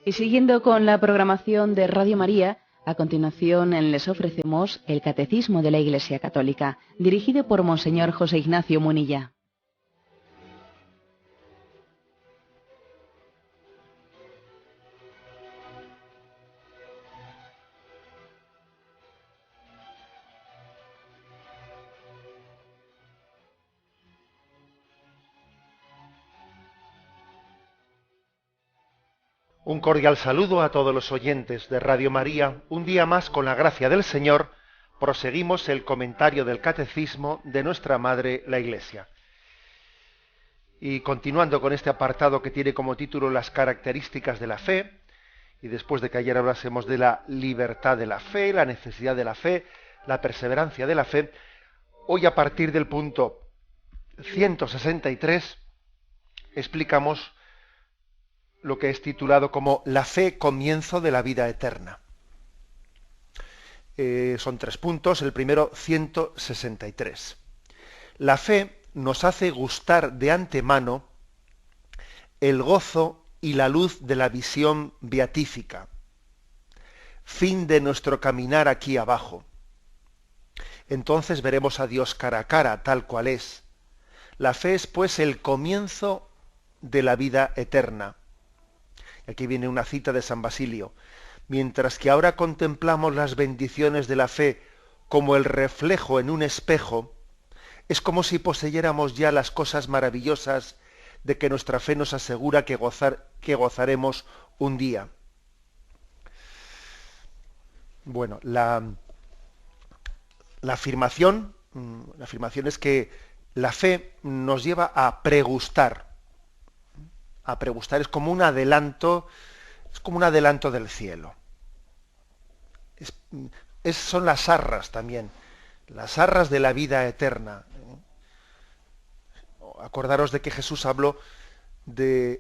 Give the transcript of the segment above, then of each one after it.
Y siguiendo con la programación de Radio María, a continuación les ofrecemos el Catecismo de la Iglesia Católica, dirigido por Monseñor José Ignacio Munilla. Un cordial saludo a todos los oyentes de Radio María. Un día más, con la gracia del Señor, proseguimos el comentario del Catecismo de nuestra Madre, la Iglesia. Y continuando con este apartado que tiene como título las características de la fe, y después de que ayer hablásemos de la libertad de la fe, la necesidad de la fe, la perseverancia de la fe, hoy a partir del punto 163 explicamos lo que es titulado como la fe, comienzo de la vida eterna. Son 3 puntos. El primero, 163. La fe nos hace gustar de antemano el gozo y la luz de la visión beatífica, fin de nuestro caminar aquí abajo. Entonces veremos a Dios cara a cara, tal cual es. La fe es pues el comienzo de la vida eterna. Aquí viene una cita de San Basilio. Mientras que ahora contemplamos las bendiciones de la fe como el reflejo en un espejo, es como si poseyéramos ya las cosas maravillosas de que nuestra fe nos asegura que gozaremos un día. Bueno, la afirmación es que la fe nos lleva a pregustar. A pregustar es como un adelanto del cielo. Son las arras también, las arras de la vida eterna. Acordaros de que Jesús habló del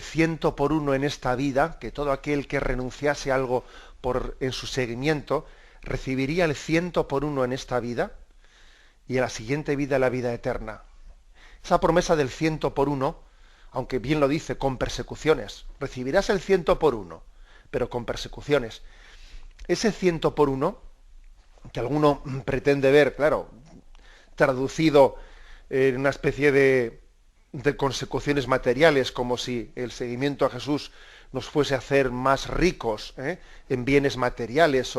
100 por 1 en esta vida, que todo aquel que renunciase a algo en su seguimiento recibiría el 100 por 1 en esta vida y en la siguiente vida la vida eterna. Esa promesa del 100 por 1, aunque bien lo dice, con persecuciones. Recibirás el 100 por 1, pero con persecuciones. Ese 100 por 1, que alguno pretende ver, claro, traducido en una especie de consecuciones materiales, como si el seguimiento a Jesús nos fuese a hacer más ricos en bienes materiales.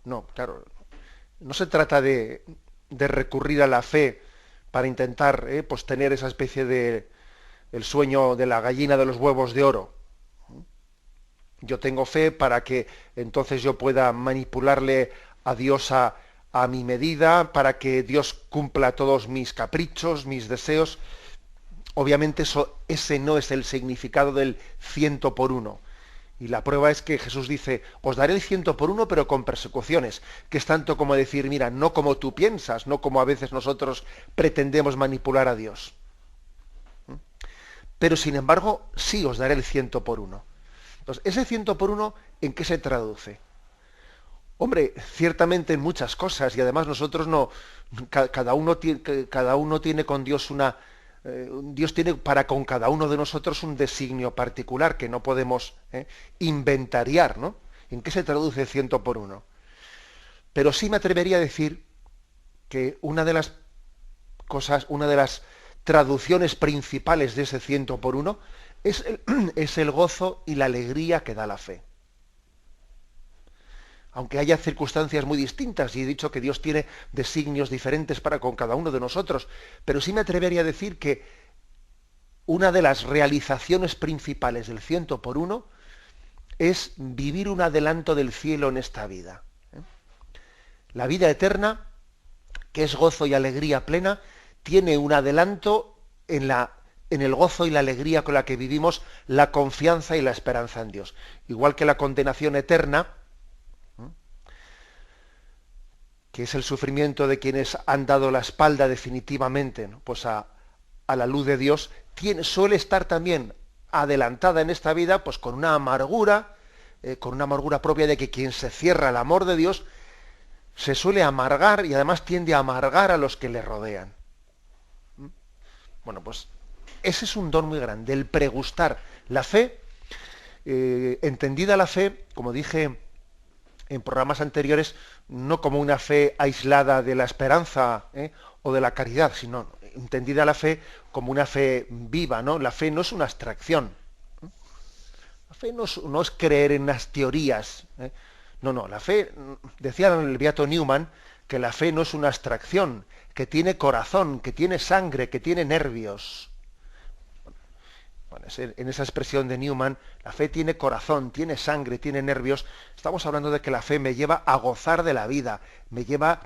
No, claro, no se trata de recurrir a la fe para intentar pues tener esa especie de el sueño de la gallina de los huevos de oro. Yo tengo fe para que entonces yo pueda manipularle a Dios a mi medida, para que Dios cumpla todos mis caprichos, mis deseos. Obviamente ese no es el significado del 100 por 1. Y la prueba es que Jesús dice, os daré el 100 por 1, pero con persecuciones, que es tanto como decir, mira, no como tú piensas, no como a veces nosotros pretendemos manipular a Dios. Pero sin embargo, sí os daré el 100 por 1. Entonces, ese 100 por 1, ¿en qué se traduce? Hombre, ciertamente en muchas cosas, y además nosotros no, cada uno tiene con Dios Dios tiene para con cada uno de nosotros un designio particular que no podemos inventariar, ¿no? ¿En qué se traduce el 100 por 1? Pero sí me atrevería a decir que una de las traducciones principales de ese 100 por 1 es el gozo y la alegría que da la fe. Aunque haya circunstancias muy distintas, y he dicho que Dios tiene designios diferentes para con cada uno de nosotros, pero sí me atrevería a decir que una de las realizaciones principales del 100 por 1 es vivir un adelanto del cielo en esta vida. La vida eterna, que es gozo y alegría plena, tiene un adelanto en el gozo y la alegría con la que vivimos la confianza y la esperanza en Dios. Igual que la condenación eterna, que es el sufrimiento de quienes han dado la espalda definitivamente, ¿no? Pues a la luz de Dios, suele estar también adelantada en esta vida, pues con una amargura propia de que quien se cierra al amor de Dios se suele amargar y además tiende a amargar a los que le rodean. Bueno, pues ese es un don muy grande, el pregustar. La fe Entendida la fe, como dije en programas anteriores, no como una fe aislada de la esperanza, o de la caridad, sino entendida la fe como una fe viva, ¿no? La fe no es una abstracción. La fe no es creer en las teorías. No, la fe, decía el beato Newman, que la fe no es una abstracción, que tiene corazón, que tiene sangre, que tiene nervios. Bueno, en esa expresión de Newman, la fe tiene corazón, tiene sangre, tiene nervios. Estamos hablando de que la fe me lleva a gozar de la vida, me lleva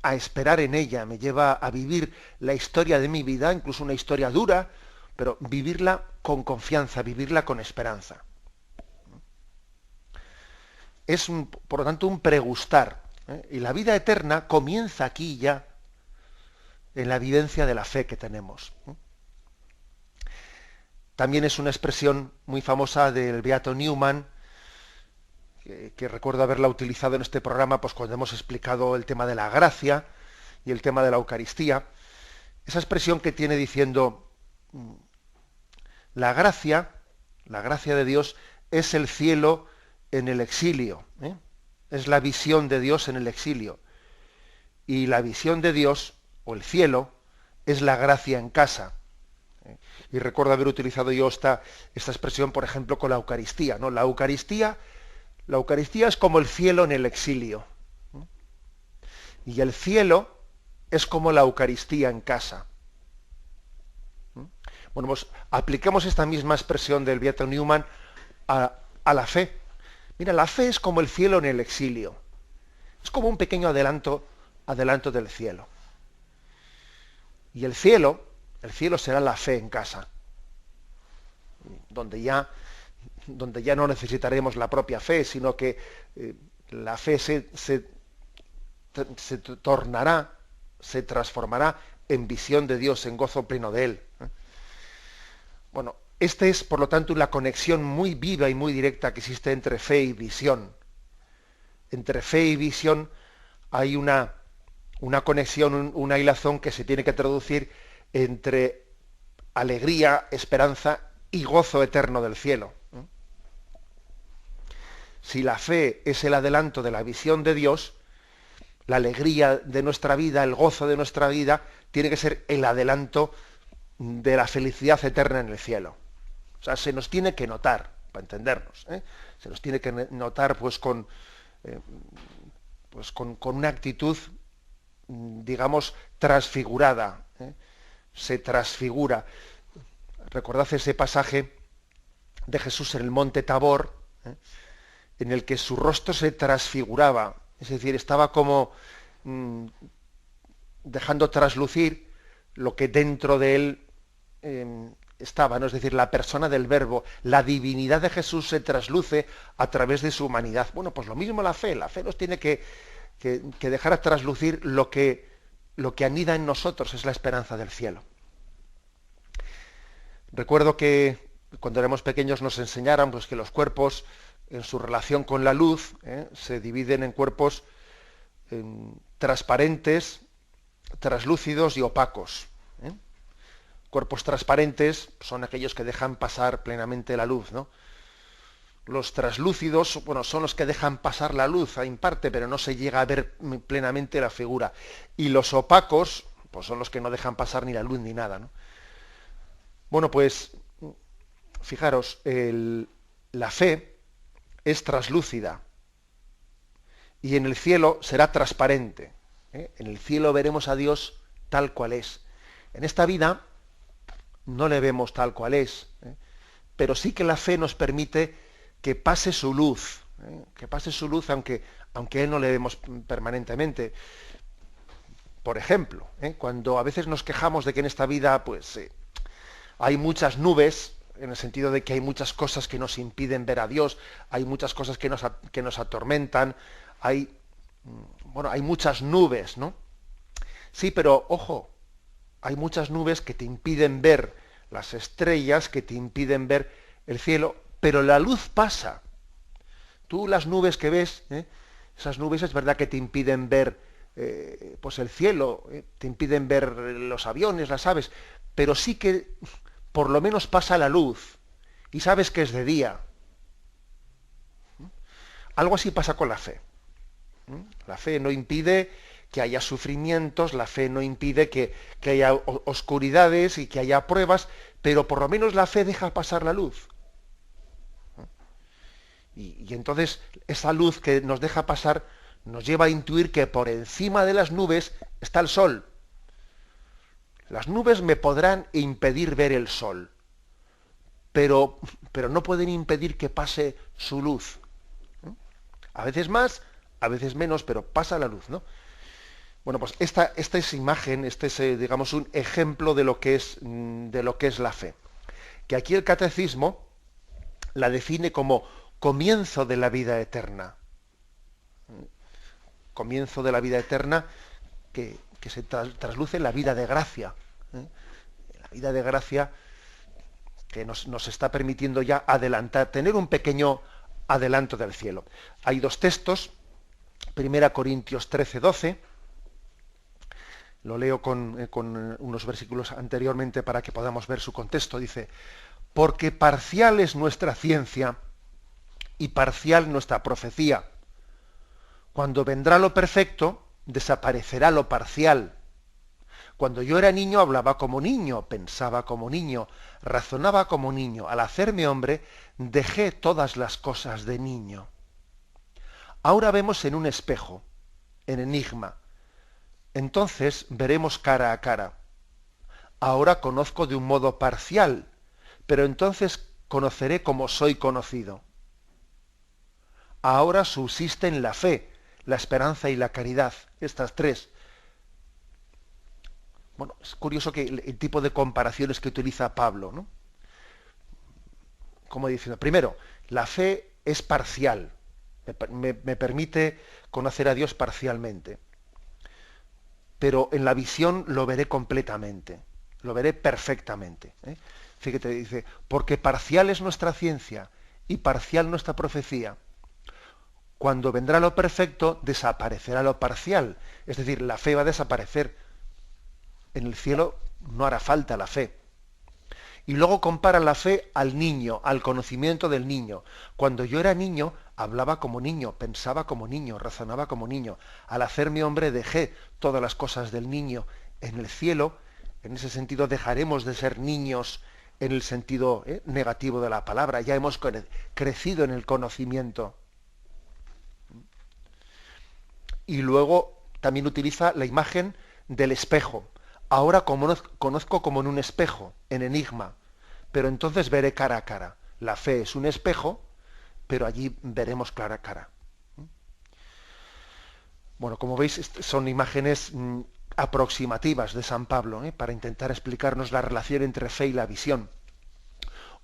a esperar en ella, me lleva a vivir la historia de mi vida, incluso una historia dura, pero vivirla con confianza, vivirla con esperanza. Es, por lo tanto, un pregustar. Y la vida eterna comienza aquí ya, en la vivencia de la fe que tenemos. También es una expresión muy famosa del beato Newman, que recuerdo haberla utilizado en este programa, pues cuando hemos explicado el tema de la gracia y el tema de la Eucaristía. Esa expresión que tiene diciendo, la gracia de Dios es el cielo en el exilio, es la visión de Dios en el exilio. Y la visión de Dios, o el cielo, es la gracia en casa. Y recuerdo haber utilizado yo esta expresión, por ejemplo, con la Eucaristía, ¿no? La Eucaristía es como el cielo en el exilio. Y el cielo es como la Eucaristía en casa. Bueno, pues apliquemos esta misma expresión del beato Newman a la fe. Mira, la fe es como el cielo en el exilio. Es como un pequeño adelanto del cielo. Y el cielo será la fe en casa, donde ya no necesitaremos la propia fe, sino que la fe se tornará, se transformará en visión de Dios, en gozo pleno de Él. Bueno, esta es, por lo tanto, la conexión muy viva y muy directa que existe entre fe y visión. Entre fe y visión hay una conexión, una hilazón que se tiene que traducir entre alegría, esperanza y gozo eterno del cielo. Si la fe es el adelanto de la visión de Dios, la alegría de nuestra vida, el gozo de nuestra vida, tiene que ser el adelanto de la felicidad eterna en el cielo. O sea, se nos tiene que notar, para entendernos, se nos tiene que notar con una actitud, digamos, transfigurada. Se transfigura. Recordad ese pasaje de Jesús en el monte Tabor, en el que su rostro se transfiguraba, es decir, estaba como dejando traslucir lo que dentro de él estaba, ¿no? Es decir, la persona del Verbo, la divinidad de Jesús se trasluce a través de su humanidad. Bueno, pues lo mismo la fe nos tiene que dejar a traslucir lo que anida en nosotros, es la esperanza del cielo. Recuerdo que cuando éramos pequeños nos enseñaron pues, que los cuerpos, en su relación con la luz, se dividen en cuerpos transparentes, traslúcidos y opacos. Cuerpos transparentes son aquellos que dejan pasar plenamente la luz, ¿no? Los traslúcidos, bueno, son los que dejan pasar la luz en parte, pero no se llega a ver plenamente la figura. Y los opacos, pues son los que no dejan pasar ni la luz ni nada, ¿no? Bueno, pues, fijaros, la fe es traslúcida y en el cielo será transparente. En el cielo veremos a Dios tal cual es. En esta vida no le vemos tal cual es, pero sí que la fe nos permite que pase su luz, aunque Él no le vemos permanentemente. Por ejemplo, cuando a veces nos quejamos de que en esta vida pues, hay muchas nubes, en el sentido de que hay muchas cosas que nos impiden ver a Dios, hay muchas cosas que nos atormentan, hay muchas nubes, ¿no? Sí, pero ojo, hay muchas nubes que te impiden ver las estrellas, que te impiden ver el cielo, pero la luz pasa. Tú las nubes que ves, esas nubes es verdad que te impiden ver pues el cielo, te impiden ver los aviones, las aves, pero sí que por lo menos pasa la luz y sabes que es de día. Algo así pasa con la fe. La fe no impide que haya sufrimientos, la fe no impide que haya oscuridades y que haya pruebas, pero por lo menos la fe deja pasar la luz. Y entonces esa luz que nos deja pasar nos lleva a intuir que por encima de las nubes está el sol. Las nubes me podrán impedir ver el sol, pero no pueden impedir que pase su luz. A veces más, a veces menos, pero pasa la luz, ¿no? Bueno, pues esta es imagen, este es, digamos, un ejemplo de lo que es la fe. Que aquí el catecismo la define como comienzo de la vida eterna. Comienzo de la vida eterna que se trasluce en la vida de gracia. La vida de gracia que nos está permitiendo ya adelantar, tener un pequeño adelanto del cielo. Hay dos textos, 1 Corintios 13, 12, lo leo con unos versículos anteriormente para que podamos ver su contexto. Dice, porque parcial es nuestra ciencia y parcial nuestra profecía. Cuando vendrá lo perfecto, desaparecerá lo parcial. Cuando yo era niño hablaba como niño, pensaba como niño, razonaba como niño. Al hacerme hombre, dejé todas las cosas de niño. Ahora vemos en un espejo, en enigma. Entonces veremos cara a cara. Ahora conozco de un modo parcial, pero entonces conoceré como soy conocido. Ahora subsisten la fe, la esperanza y la caridad, estas tres. Bueno, es curioso que el tipo de comparaciones que utiliza Pablo, ¿no? Como diciendo, primero, la fe es parcial, me permite conocer a Dios parcialmente, pero en la visión lo veré completamente, lo veré perfectamente. Fíjate, dice, porque parcial es nuestra ciencia y parcial nuestra profecía. Cuando vendrá lo perfecto, desaparecerá lo parcial, es decir, la fe va a desaparecer. En el cielo no hará falta la fe. Y luego compara la fe al niño, al conocimiento del niño. Cuando yo era niño, hablaba como niño, pensaba como niño, razonaba como niño. Al hacerme hombre dejé todas las cosas del niño. En el cielo, en ese sentido, dejaremos de ser niños en el sentido negativo de la palabra. Ya hemos crecido en el conocimiento. Y luego también utiliza la imagen del espejo. Ahora conozco como en un espejo, en enigma, pero entonces veré cara a cara. La fe es un espejo, pero allí veremos cara a cara. Bueno, como veis, son imágenes aproximativas de San Pablo, para intentar explicarnos la relación entre fe y la visión.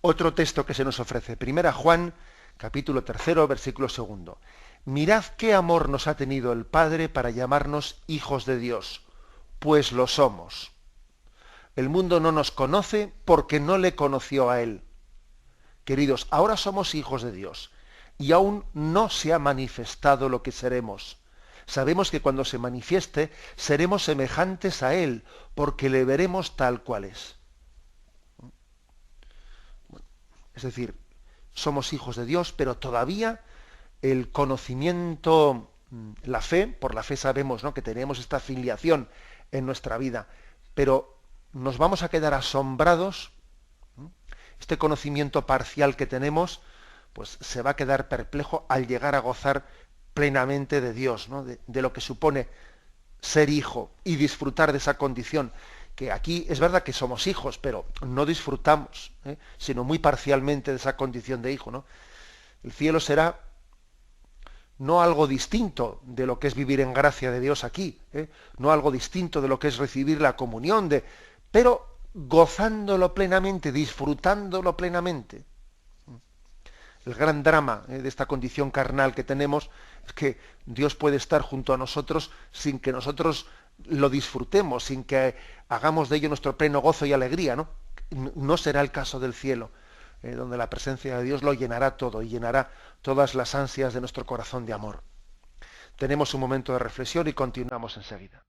Otro texto que se nos ofrece, 1 Juan, capítulo 3, versículo 2. Mirad qué amor nos ha tenido el Padre para llamarnos hijos de Dios, pues lo somos. El mundo no nos conoce porque no le conoció a Él. Queridos, ahora somos hijos de Dios y aún no se ha manifestado lo que seremos. Sabemos que cuando se manifieste seremos semejantes a Él porque le veremos tal cual es. Es decir, somos hijos de Dios, pero todavía el conocimiento, la fe, por la fe sabemos, ¿no?, que tenemos esta filiación en nuestra vida, pero nos vamos a quedar asombrados. Este conocimiento parcial que tenemos, pues se va a quedar perplejo al llegar a gozar plenamente de Dios, ¿no?, de lo que supone ser hijo y disfrutar de esa condición. Que aquí es verdad que somos hijos, pero no disfrutamos, sino muy parcialmente de esa condición de hijo, ¿no? El cielo será no algo distinto de lo que es vivir en gracia de Dios aquí, no algo distinto de lo que es recibir la comunión, pero gozándolo plenamente, disfrutándolo plenamente. El gran drama de esta condición carnal que tenemos es que Dios puede estar junto a nosotros sin que nosotros lo disfrutemos, sin que hagamos de ello nuestro pleno gozo y alegría, ¿no? No será el caso del cielo, donde la presencia de Dios lo llenará todo y llenará todas las ansias de nuestro corazón de amor. Tenemos un momento de reflexión y continuamos enseguida.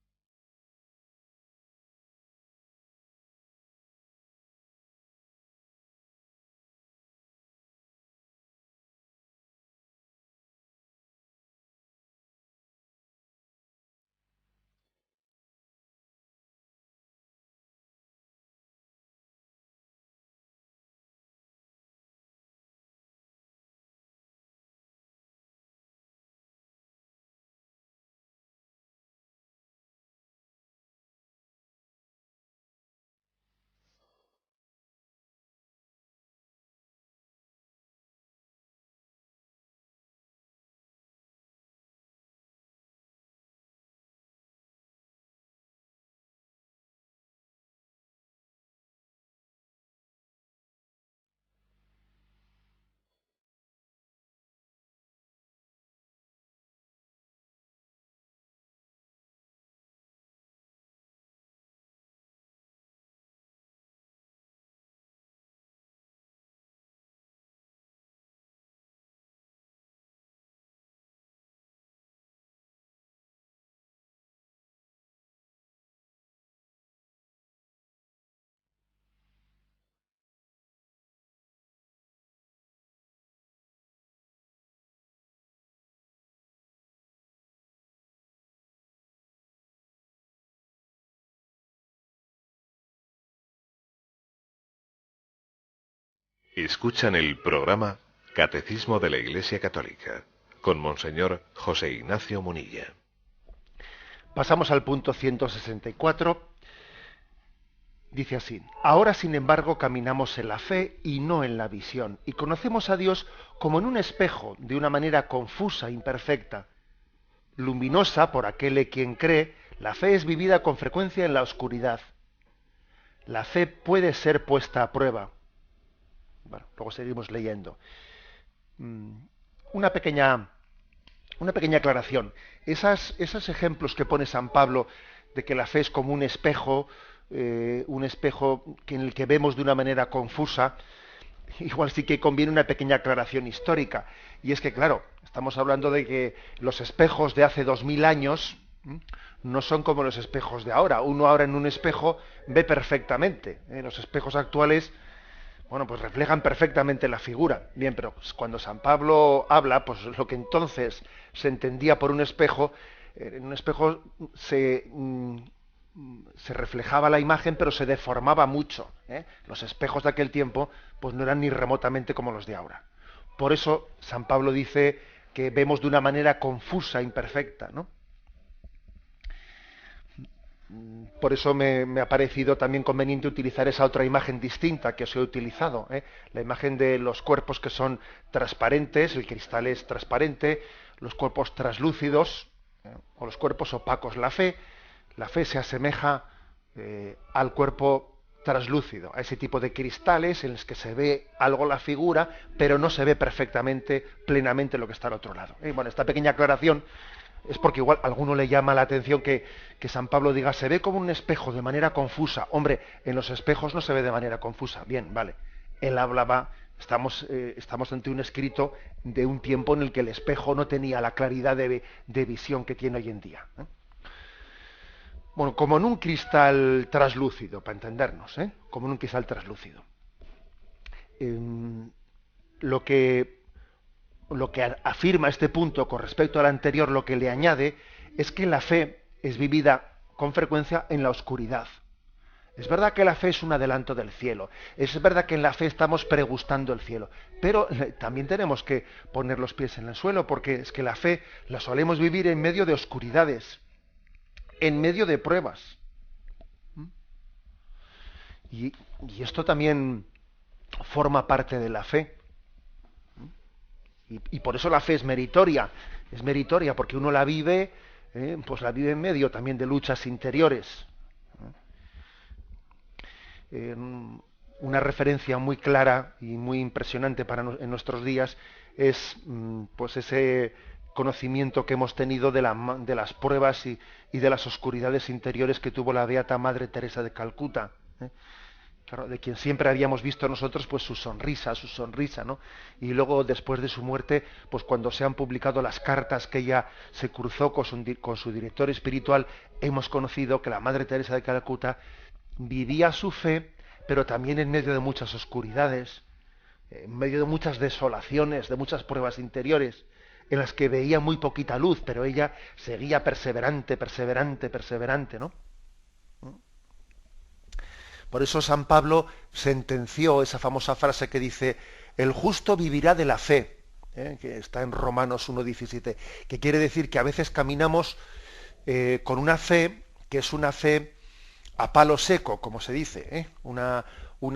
Escuchan el programa Catecismo de la Iglesia Católica con Monseñor José Ignacio Munilla. Pasamos al punto 164. Dice así: ahora sin embargo caminamos en la fe y no en la visión, y conocemos a Dios como en un espejo, de una manera confusa, imperfecta. Luminosa por aquel en quien cree, la fe es vivida con frecuencia en la oscuridad. La fe puede ser puesta a prueba. Bueno, luego seguimos leyendo. Una pequeña aclaración. Esos ejemplos que pone San Pablo de que la fe es como un espejo en el que vemos de una manera confusa, igual sí que conviene una pequeña aclaración histórica. Y es que, claro, estamos hablando de que los espejos de hace 2000 años no son como los espejos de ahora. Uno ahora en un espejo ve perfectamente. Los espejos actuales, bueno, pues reflejan perfectamente la figura. Bien, pero cuando San Pablo habla, pues lo que entonces se entendía por un espejo, en un espejo se reflejaba la imagen, pero se deformaba mucho. Los espejos de aquel tiempo, pues no eran ni remotamente como los de ahora. Por eso San Pablo dice que vemos de una manera confusa, imperfecta, ¿no? Por eso me ha parecido también conveniente utilizar esa otra imagen distinta que os he utilizado, la imagen de los cuerpos que son transparentes, el cristal es transparente, los cuerpos translúcidos, o los cuerpos opacos. La fe se asemeja al cuerpo translúcido, a ese tipo de cristales en los que se ve algo la figura, pero no se ve perfectamente, plenamente lo que está al otro lado. Bueno, esta pequeña aclaración es porque igual a alguno le llama la atención que San Pablo diga, se ve como un espejo de manera confusa. Hombre, en los espejos no se ve de manera confusa. Bien, vale. Él hablaba, estamos ante un escrito de un tiempo en el que el espejo no tenía la claridad de visión que tiene hoy en día. Bueno, como en un cristal translúcido, para entendernos, como en un cristal translúcido. Lo que afirma este punto con respecto al anterior, lo que le añade, es que la fe es vivida con frecuencia en la oscuridad. Es verdad que la fe es un adelanto del cielo, es verdad que en la fe estamos pregustando el cielo, pero también tenemos que poner los pies en el suelo, porque es que la fe la solemos vivir en medio de oscuridades, en medio de pruebas. Y esto también forma parte de la fe. Y por eso la fe es meritoria porque uno la vive, pues la vive en medio también de luchas interiores. Una referencia muy clara y muy impresionante en nuestros días es pues ese conocimiento que hemos tenido de las pruebas y de las oscuridades interiores que tuvo la Beata Madre Teresa de Calcuta. Claro, de quien siempre habíamos visto nosotros pues su sonrisa, ¿no? Y luego después de su muerte, pues cuando se han publicado las cartas que ella se cruzó con su director espiritual, hemos conocido que la Madre Teresa de Calcuta vivía su fe, pero también en medio de muchas oscuridades, en medio de muchas desolaciones, de muchas pruebas interiores, en las que veía muy poquita luz, pero ella seguía perseverante, ¿no? Por eso San Pablo sentenció esa famosa frase que dice, el justo vivirá de la fe, que está en Romanos 1:17, que quiere decir que a veces caminamos con una fe que es una fe a palo seco, como se dice, una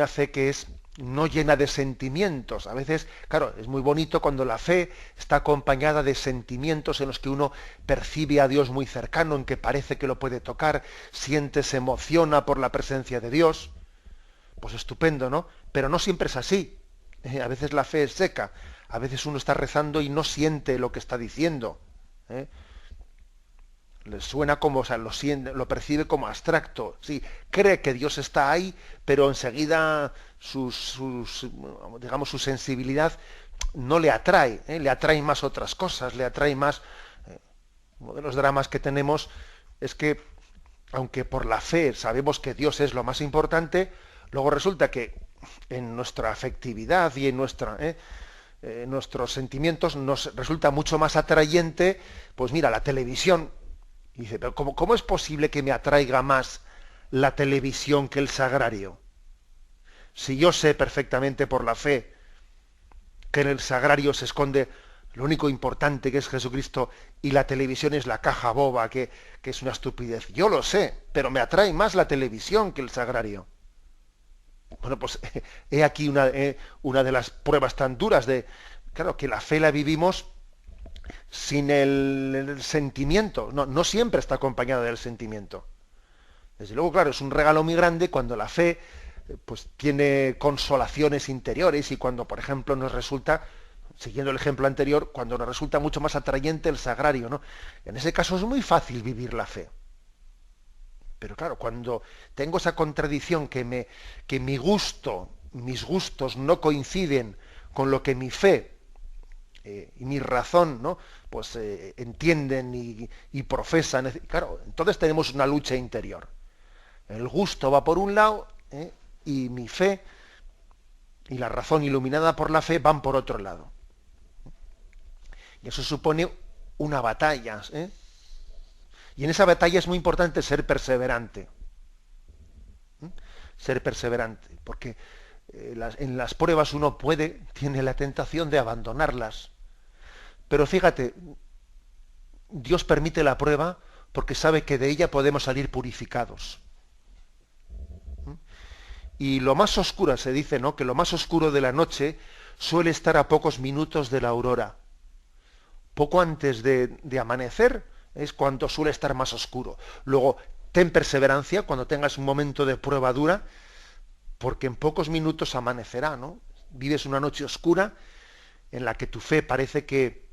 fe que es no llena de sentimientos. A veces, claro, es muy bonito cuando la fe está acompañada de sentimientos en los que uno percibe a Dios muy cercano, en que parece que lo puede tocar, siente, se emociona por la presencia de Dios. Pues estupendo, ¿no? Pero no siempre es así. A veces la fe es seca. A veces uno está rezando y no siente lo que está diciendo. Le suena como, o sea, lo percibe como abstracto. Sí, cree que Dios está ahí, pero enseguida su sensibilidad no le atrae, le atraen más otras cosas, le atrae más. Uno de los dramas que tenemos es que, aunque por la fe sabemos que Dios es lo más importante, luego resulta que en nuestra afectividad y en nuestros sentimientos nos resulta mucho más atrayente, pues mira, la televisión. Y dice, pero ¿cómo es posible que me atraiga más la televisión que el sagrario? Si yo sé perfectamente por la fe que en el sagrario se esconde lo único importante, que es Jesucristo, y la televisión es la caja boba, que es una estupidez. Yo lo sé, pero me atrae más la televisión que el sagrario. Bueno, pues he aquí una de las pruebas tan duras de, claro, que la fe la vivimos sin el sentimiento. No siempre está acompañada del sentimiento. Desde luego, claro, es un regalo muy grande cuando la fe pues tiene consolaciones interiores y cuando, por ejemplo, nos resulta, siguiendo el ejemplo anterior, cuando nos resulta mucho más atrayente el sagrario, ¿no? En ese caso es muy fácil vivir la fe. Pero claro, cuando tengo esa contradicción que mis gustos no coinciden con lo que mi fe y mi razón, ¿no? Pues entienden y profesan, claro, entonces tenemos una lucha interior. El gusto va por un lado, y mi fe y la razón iluminada por la fe van por otro lado. Y eso supone una batalla, y en esa batalla es muy importante ser perseverante. Ser perseverante, porque en las pruebas uno tiene la tentación de abandonarlas. Pero fíjate, Dios permite la prueba porque sabe que de ella podemos salir purificados. Y lo más oscuro, se dice, ¿no?, que lo más oscuro de la noche suele estar a pocos minutos de la aurora. Poco antes de amanecer es cuando suele estar más oscuro. Luego, ten perseverancia cuando tengas un momento de prueba dura, porque en pocos minutos amanecerá, ¿no? Vives una noche oscura en la que tu fe parece que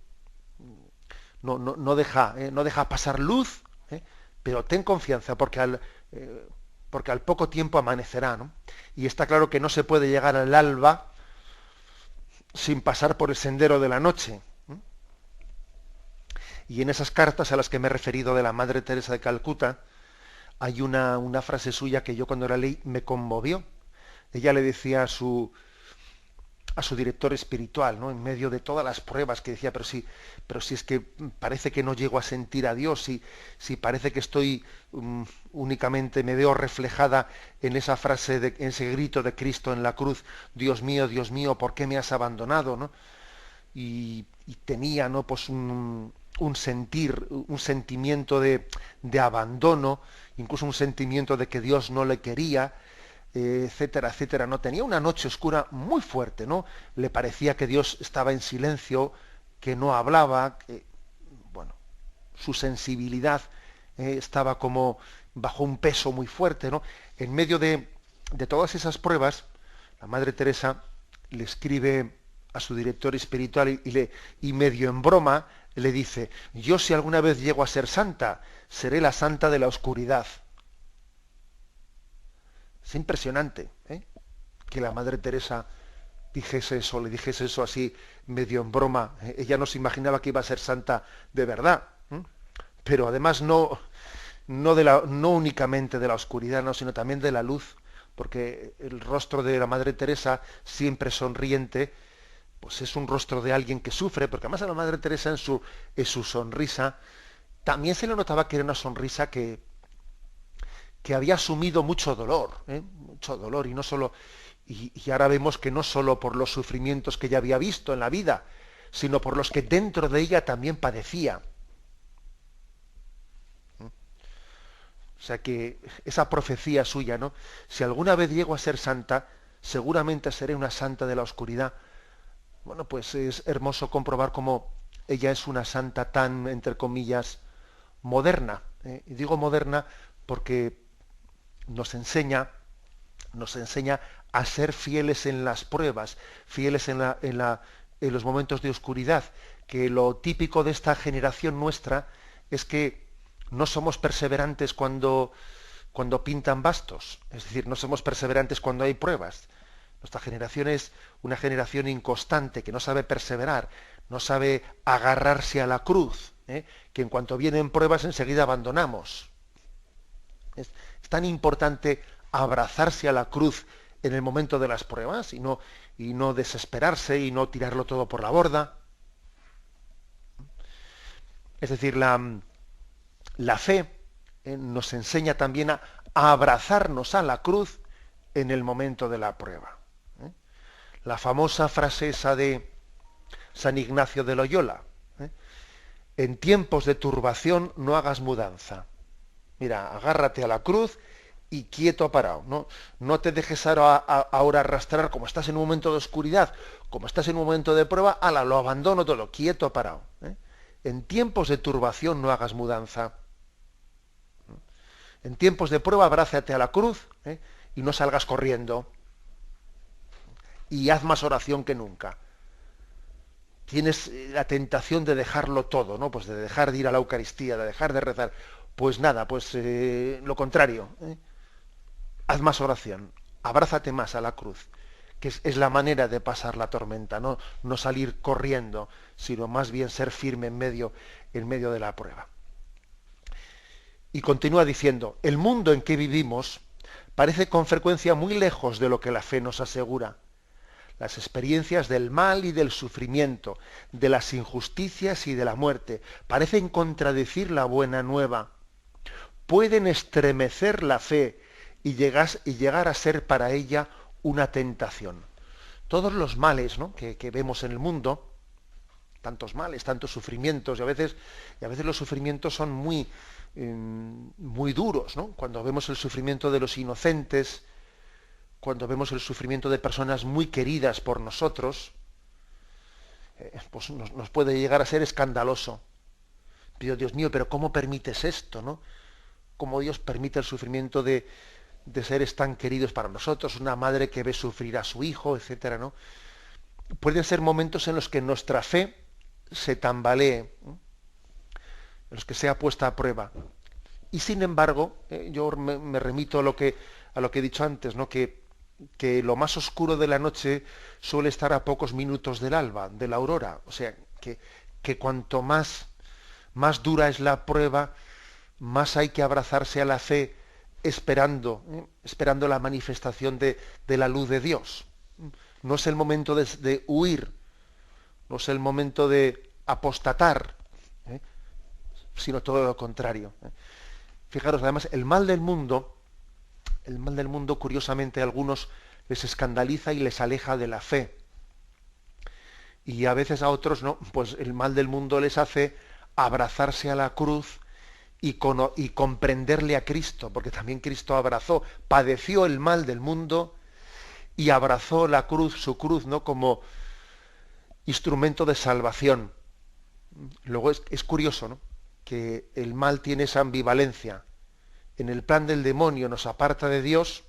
no deja pasar luz, pero ten confianza, porque al poco tiempo amanecerá, ¿no? Y está claro que no se puede llegar al alba sin pasar por el sendero de la noche. Y en esas cartas a las que me he referido de la Madre Teresa de Calcuta, hay una frase suya que yo cuando la leí me conmovió. Ella le decía a su director espiritual, ¿no?, en medio de todas las pruebas, que decía, pero si es que parece que no llego a sentir a Dios, si parece que estoy únicamente, me veo reflejada en esa frase, en ese grito de Cristo en la cruz, Dios mío, ¿por qué me has abandonado?, ¿no? Y tenía, ¿no?, pues un sentimiento de abandono, incluso un sentimiento de que Dios no le quería, etcétera, etcétera, ¿no? Tenía una noche oscura muy fuerte, ¿no? Le parecía que Dios estaba en silencio, que no hablaba, bueno, su sensibilidad estaba como bajo un peso muy fuerte, ¿no? En medio de todas esas pruebas, la Madre Teresa le escribe a su director espiritual y medio en broma le dice: yo, si alguna vez llego a ser santa, seré la santa de la oscuridad. Es impresionante, que la Madre Teresa le dijese eso así medio en broma. Ella no se imaginaba que iba a ser santa de verdad, pero además no únicamente de la oscuridad, no, sino también de la luz, porque el rostro de la Madre Teresa, siempre sonriente, pues es un rostro de alguien que sufre, porque además a la Madre Teresa en su sonrisa también se le notaba que era una sonrisa que había asumido mucho dolor, y no solo, y ahora vemos que no solo por los sufrimientos que ella había visto en la vida, sino por los que dentro de ella también padecía. O sea que esa profecía suya, ¿no?, si alguna vez llego a ser santa, seguramente seré una santa de la oscuridad. Bueno, pues es hermoso comprobar cómo ella es una santa tan, entre comillas, moderna. Y digo moderna porque nos enseña a ser fieles en las pruebas, fieles en los momentos de oscuridad, que lo típico de esta generación nuestra es que no somos perseverantes cuando pintan bastos, es decir, no somos perseverantes cuando hay pruebas. Nuestra generación es una generación inconstante, que no sabe perseverar, no sabe agarrarse a la cruz, que en cuanto vienen pruebas enseguida abandonamos. Es tan importante abrazarse a la cruz en el momento de las pruebas y no desesperarse y no tirarlo todo por la borda. Es decir, la fe nos enseña también a abrazarnos a la cruz en el momento de la prueba. La famosa frase esa de San Ignacio de Loyola. En tiempos de turbación no hagas mudanza. Mira, agárrate a la cruz y quieto parado. No te dejes ahora arrastrar, como estás en un momento de oscuridad, como estás en un momento de prueba, lo abandono todo, quieto parado. En tiempos de turbación no hagas mudanza. En tiempos de prueba abrázate a la cruz y no salgas corriendo. Y haz más oración que nunca. Tienes la tentación de dejarlo todo, ¿no? Pues de dejar de ir a la Eucaristía, de dejar de rezar. Pues nada, pues lo contrario. Haz más oración, abrázate más a la cruz, que es la manera de pasar la tormenta, no salir corriendo, sino más bien ser firme en medio de la prueba. Y continúa diciendo, el mundo en que vivimos parece con frecuencia muy lejos de lo que la fe nos asegura. Las experiencias del mal y del sufrimiento, de las injusticias y de la muerte, parecen contradecir la buena nueva. Pueden estremecer la fe y llegar a ser para ella una tentación. Todos los males, ¿no?, que vemos en el mundo, tantos males, tantos sufrimientos, y a veces los sufrimientos son muy duros, ¿no? Cuando vemos el sufrimiento de los inocentes, cuando vemos el sufrimiento de personas muy queridas por nosotros, pues nos puede llegar a ser escandaloso. Pero Dios mío, pero ¿cómo permites esto, no? ¿Cómo Dios permite el sufrimiento de seres tan queridos para nosotros? Una madre que ve sufrir a su hijo, etcétera, ¿no? Pueden ser momentos en los que nuestra fe se tambalee, ¿no?, en los que sea puesta a prueba. Y sin embargo, yo me remito a lo que he dicho antes, ¿no?, que lo más oscuro de la noche suele estar a pocos minutos del alba, de la aurora. O sea, que cuanto más dura es la prueba, más hay que abrazarse a la fe esperando la manifestación de la luz de Dios. No es el momento de huir, no es el momento de apostatar, sino todo lo contrario. Fijaros, además, el mal del mundo, curiosamente, a algunos les escandaliza y les aleja de la fe. Y a veces a otros no, pues el mal del mundo les hace abrazarse a la cruz y comprenderle a Cristo, porque también Cristo padeció el mal del mundo y abrazó la cruz, su cruz, ¿no?, como instrumento de salvación. Luego es curioso, ¿no?, que el mal tiene esa ambivalencia. En el plan del demonio nos aparta de Dios,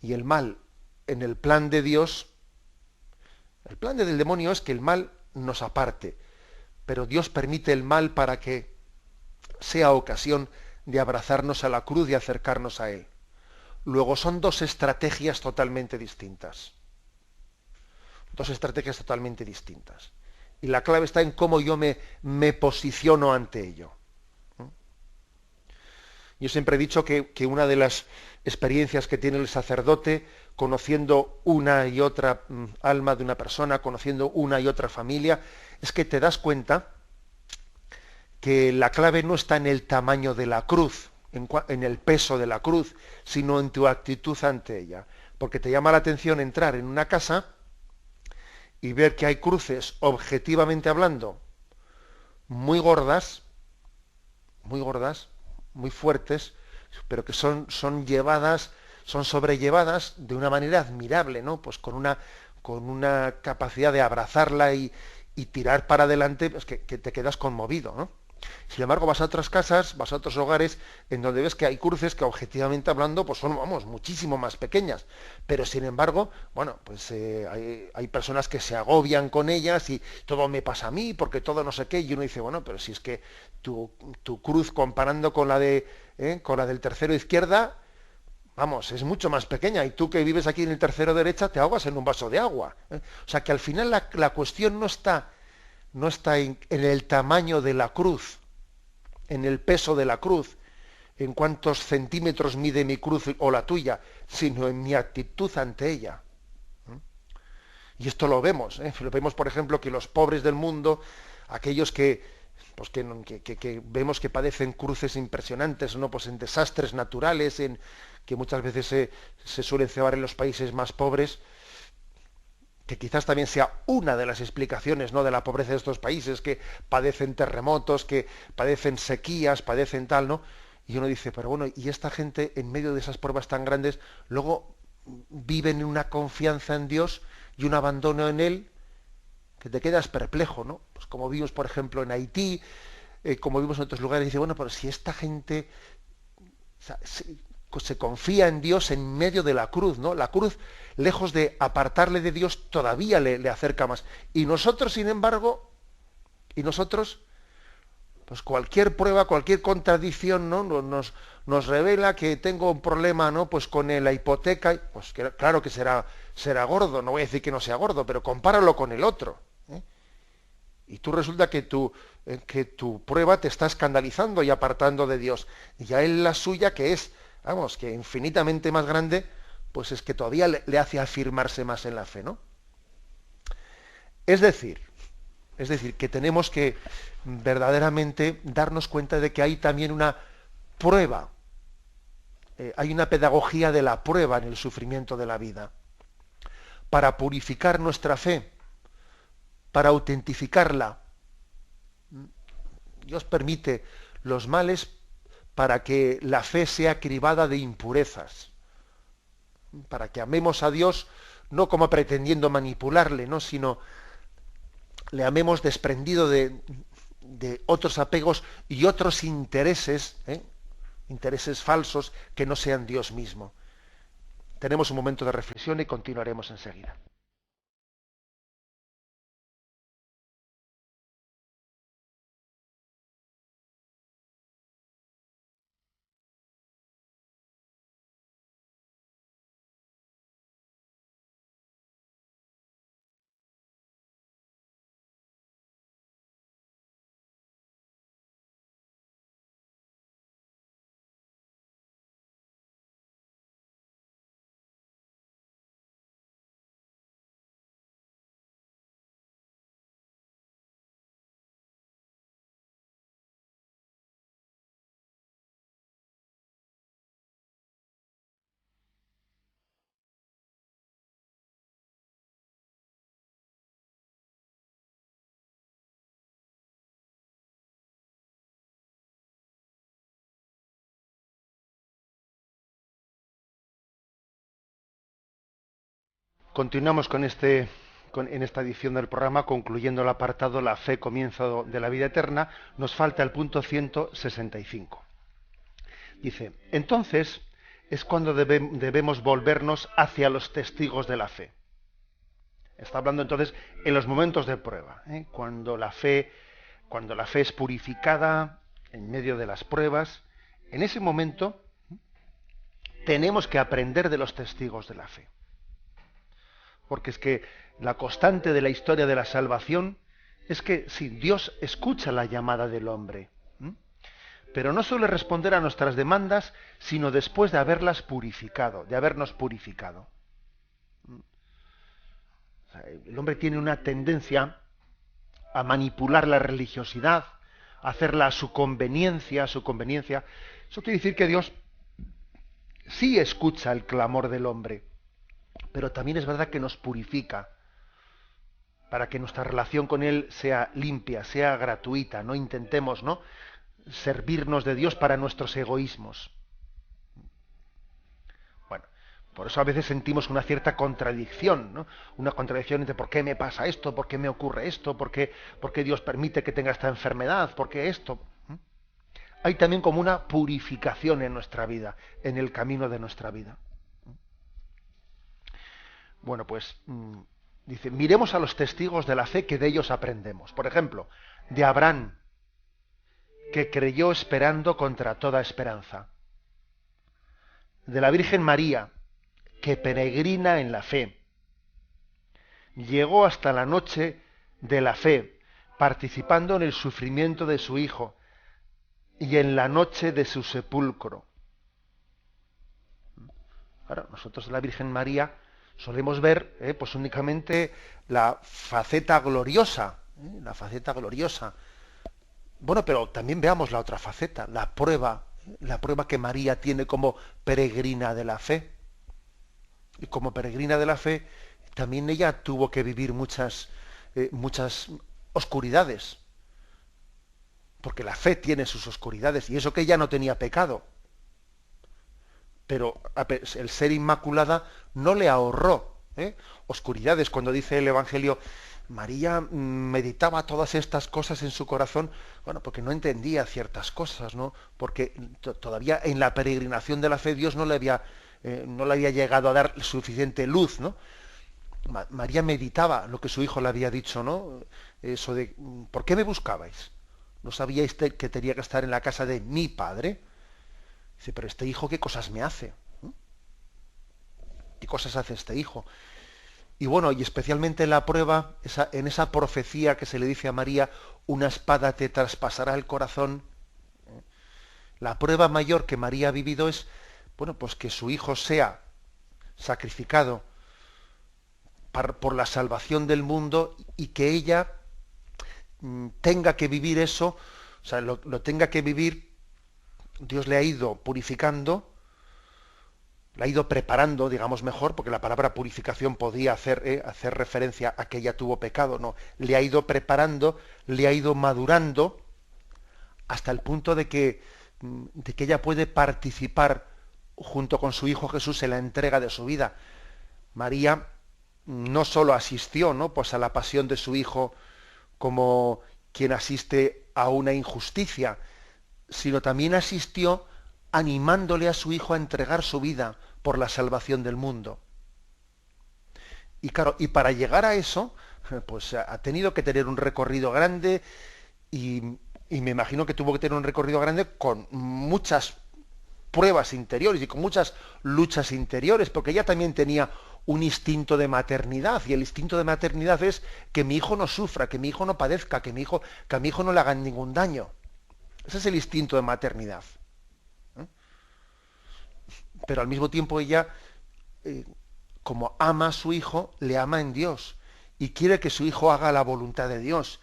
y el mal en el plan de Dios, el plan del demonio es que el mal nos aparte, pero Dios permite el mal para que sea ocasión de abrazarnos a la cruz y acercarnos a Él. Luego son dos estrategias totalmente distintas. Dos estrategias totalmente distintas. Y la clave está en cómo yo me posiciono ante ello. Yo siempre he dicho que una de las experiencias que tiene el sacerdote, conociendo una y otra alma de una persona, conociendo una y otra familia, es que te das cuenta que la clave no está en el tamaño de la cruz, en el peso de la cruz, sino en tu actitud ante ella. Porque te llama la atención entrar en una casa y ver que hay cruces, objetivamente hablando, muy gordas, muy fuertes, pero que son sobrellevadas de una manera admirable, ¿no? Pues con una capacidad de abrazarla y tirar para adelante, pues que te quedas conmovido, ¿no? Sin embargo, vas a otras casas, vas a otros hogares en donde ves que hay cruces que, objetivamente hablando, pues son, muchísimo más pequeñas. Pero sin embargo, bueno, pues hay personas que se agobian con ellas y todo me pasa a mí, porque todo no sé qué, y uno dice, bueno, pero si es que tu cruz, comparando con la del tercero izquierda, es mucho más pequeña, y tú que vives aquí en el tercero derecha te ahogas en un vaso de agua. O sea que al final la cuestión no está en el tamaño de la cruz, en el peso de la cruz, en cuántos centímetros mide mi cruz o la tuya, sino en mi actitud ante ella. Y esto lo vemos, lo vemos, por ejemplo, que los pobres del mundo, aquellos que vemos que padecen cruces impresionantes, ¿no?, pues en desastres naturales, que muchas veces se suelen cebar en los países más pobres, que quizás también sea una de las explicaciones, ¿no?, de la pobreza de estos países, que padecen terremotos, que padecen sequías, padecen tal, ¿no? Y uno dice, pero bueno, y esta gente en medio de esas pruebas tan grandes, luego viven en una confianza en Dios y un abandono en Él, que te quedas perplejo, ¿no? Pues como vimos, por ejemplo, en Haití, como vimos en otros lugares, dice, bueno, pero si esta gente se confía en Dios en medio de la cruz, ¿no? La cruz, lejos de apartarle de Dios, todavía le acerca más. Y nosotros, sin embargo, pues cualquier prueba, cualquier contradicción, ¿no?, nos revela que tengo un problema, ¿no?, pues con la hipoteca, pues claro que será gordo, no voy a decir que no sea gordo, pero compáralo con el otro, ¿eh? Y tú resulta que tu prueba te está escandalizando y apartando de Dios. Y a él la suya, que es, vamos, que infinitamente más grande, pues es que todavía le hace afirmarse más en la fe, ¿no? Es decir, que tenemos que verdaderamente darnos cuenta de que hay también una prueba, hay una pedagogía de la prueba en el sufrimiento de la vida, para purificar nuestra fe, para autentificarla. Dios permite los males para que la fe sea cribada de impurezas, para que amemos a Dios no como pretendiendo manipularle, ¿no?, sino le amemos desprendido de otros apegos y otros intereses, intereses falsos que no sean Dios mismo. Tenemos un momento de reflexión y continuaremos enseguida. Continuamos en esta edición del programa, concluyendo el apartado La fe, comienzo de la vida eterna. Nos falta el punto 165. Dice, entonces es cuando debemos volvernos hacia los testigos de la fe. Está hablando entonces en los momentos de prueba, cuando la fe es purificada en medio de las pruebas. En ese momento tenemos que aprender de los testigos de la fe. Porque es que la constante de la historia de la salvación es que sí, Dios escucha la llamada del hombre, pero no suele responder a nuestras demandas, sino después de haberlas purificado, de habernos purificado. O sea, el hombre tiene una tendencia a manipular la religiosidad, a hacerla a su conveniencia. Eso quiere decir que Dios sí escucha el clamor del hombre, pero también es verdad que nos purifica para que nuestra relación con Él sea limpia, sea gratuita. No intentemos, ¿no?, servirnos de Dios para nuestros egoísmos. Bueno, por eso a veces sentimos una cierta contradicción, ¿no? Una contradicción entre ¿por qué me pasa esto? ¿Por qué me ocurre esto? ¿Por qué Dios permite que tenga esta enfermedad? ¿Por qué esto? Hay también como una purificación en nuestra vida, en el camino de nuestra vida. Bueno, pues dice, miremos a los testigos de la fe, que de ellos aprendemos. Por ejemplo, de Abraham, que creyó esperando contra toda esperanza. De la Virgen María, que peregrina en la fe. Llegó hasta la noche de la fe, participando en el sufrimiento de su Hijo y en la noche de su sepulcro. Ahora, nosotros de la Virgen María solemos ver pues únicamente la faceta gloriosa, Bueno, pero también veamos la otra faceta, la prueba que María tiene como peregrina de la fe. Y como peregrina de la fe también ella tuvo que vivir muchas oscuridades, porque la fe tiene sus oscuridades, y eso que ella no tenía pecado. Pero el ser inmaculada no le ahorró oscuridades. Cuando dice el Evangelio, María meditaba todas estas cosas en su corazón, bueno, porque no entendía ciertas cosas, ¿no? Porque todavía en la peregrinación de la fe Dios no le había llegado a dar suficiente luz, ¿no? María meditaba lo que su hijo le había dicho, ¿no? Eso de, ¿por qué me buscabais? ¿No sabíais que tenía que estar en la casa de mi padre? Dice, pero este hijo, ¿qué cosas me hace? ¿Qué cosas hace este hijo? Y bueno, y especialmente en la prueba, en esa profecía que se le dice a María, una espada te traspasará el corazón. La prueba mayor que María ha vivido es, bueno, pues que su hijo sea sacrificado por la salvación del mundo, y que ella tenga que vivir eso, o sea, lo tenga que vivir. Dios le ha ido purificando, la ha ido preparando, digamos mejor, porque la palabra purificación podía hacer referencia a que ella tuvo pecado, no, le ha ido preparando, le ha ido madurando, hasta el punto de que ella puede participar junto con su Hijo Jesús en la entrega de su vida. María no solo asistió, ¿no?, pues a la pasión de su Hijo como quien asiste a una injusticia, sino también asistió animándole a su Hijo a entregar su vida por la salvación del mundo. Y claro, y para llegar a eso, pues ha tenido que tener un recorrido grande, y me imagino que tuvo que tener un recorrido grande con muchas pruebas interiores y con muchas luchas interiores, porque ella también tenía un instinto de maternidad, y el instinto de maternidad es que mi hijo no sufra, que mi hijo no padezca, que a mi hijo no le hagan ningún daño. Ese es el instinto de maternidad. Pero al mismo tiempo ella, como ama a su hijo, le ama en Dios, y quiere que su hijo haga la voluntad de Dios,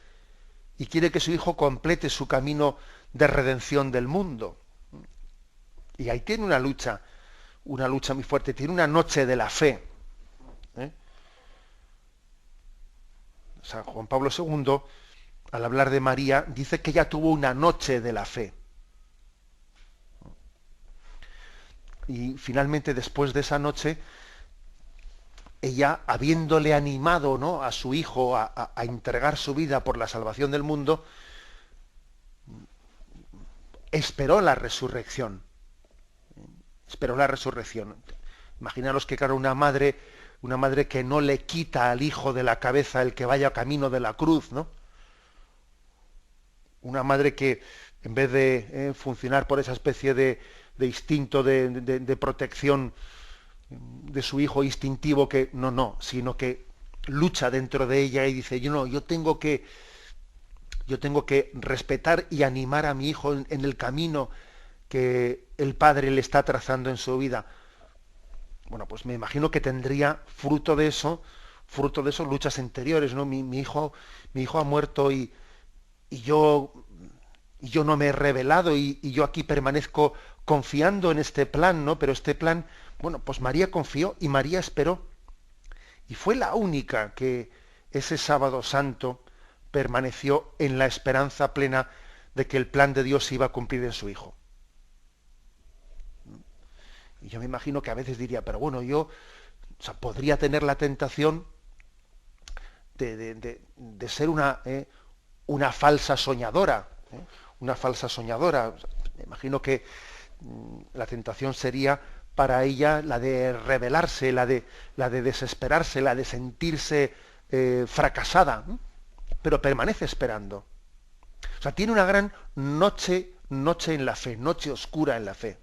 y quiere que su hijo complete su camino de redención del mundo. Y ahí tiene una lucha muy fuerte, tiene una noche de la fe. San Juan Pablo II, al hablar de María, dice que ella tuvo una noche de la fe. Y finalmente, después de esa noche, ella, habiéndole animado, ¿no?, a su hijo a entregar su vida por la salvación del mundo, esperó la resurrección. Esperó la resurrección. Imaginaros que, claro, una madre que no le quita al hijo de la cabeza el que vaya camino de la cruz, ¿no? Una madre que, en vez de funcionar por esa especie de instinto de protección de su hijo instintivo, que no, sino que lucha dentro de ella y dice, yo tengo que respetar y animar a mi hijo en el camino que el Padre le está trazando en su vida. Bueno, pues me imagino que tendría fruto de eso luchas interiores, ¿no? Mi hijo ha muerto, y yo no me he rebelado, y yo aquí permanezco confiando en este plan, ¿no? Pero este plan, bueno, pues María confió y María esperó. Y fue la única que ese sábado santo permaneció en la esperanza plena de que el plan de Dios se iba a cumplir en su hijo. Y yo me imagino que a veces diría, pero bueno, yo podría tener la tentación de ser una falsa soñadora, una falsa soñadora. Me imagino que la tentación sería para ella la de rebelarse, la de desesperarse, la de sentirse fracasada, pero permanece esperando. O sea, tiene una gran noche en la fe, noche oscura en la fe.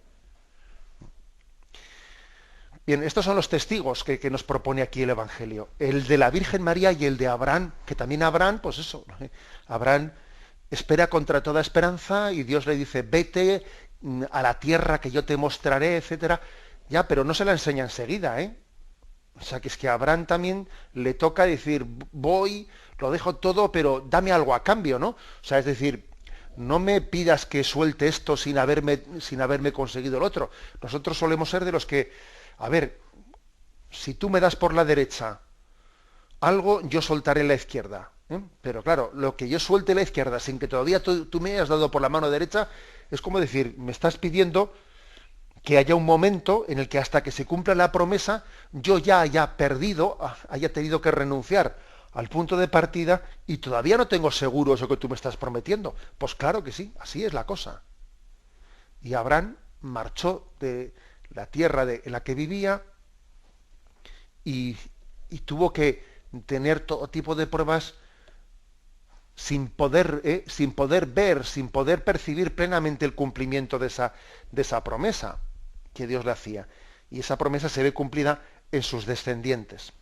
Bien, estos son los testigos que nos propone aquí el Evangelio. El de la Virgen María y el de Abraham, que también Abraham, pues eso, Abraham espera contra toda esperanza, y Dios le dice, vete a la tierra que yo te mostraré, etcétera. Ya, pero no se la enseña enseguida, O sea, que es que a Abraham también le toca decir, voy, lo dejo todo, pero dame algo a cambio, ¿no? O sea, es decir, no me pidas que suelte esto sin haberme conseguido el otro. Nosotros solemos ser de los que, a ver, si tú me das por la derecha algo yo soltaré la izquierda. Pero claro, lo que yo suelte la izquierda sin que todavía tú me hayas dado por la mano derecha, es como decir, me estás pidiendo que haya un momento en el que hasta que se cumpla la promesa, yo ya haya perdido, haya tenido que renunciar al punto de partida y todavía no tengo seguro eso que tú me estás prometiendo. Pues claro que sí, así es la cosa. Y Abraham marchó de la tierra en la que vivía y tuvo que tener todo tipo de pruebas sin poder ver, sin poder percibir plenamente el cumplimiento de esa promesa que Dios le hacía. Y esa promesa se ve cumplida en sus descendientes.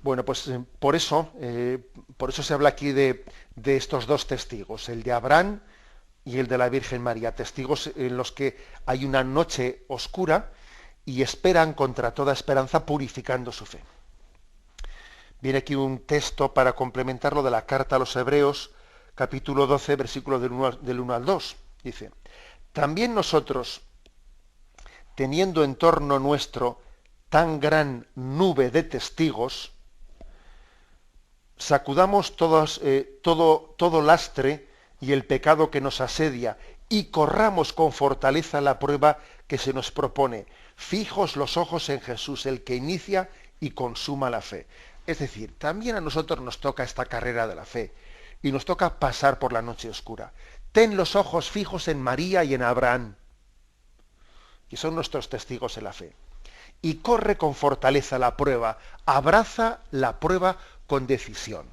Bueno, pues por eso se habla aquí de estos dos testigos, el de Abraham y el de la Virgen María, testigos en los que hay una noche oscura y esperan contra toda esperanza purificando su fe. Viene aquí un texto para complementarlo de la carta a los Hebreos, capítulo 12, versículo del 1 al 2. Dice, también nosotros, teniendo en torno nuestro tan gran nube de testigos, sacudamos todo lastre y el pecado que nos asedia y corramos con fortaleza la prueba que se nos propone. Fijos los ojos en Jesús, el que inicia y consuma la fe. Es decir, también a nosotros nos toca esta carrera de la fe y nos toca pasar por la noche oscura. Ten los ojos fijos en María y en Abraham, que son nuestros testigos en la fe. Y corre con fortaleza la prueba, abraza la prueba con decisión.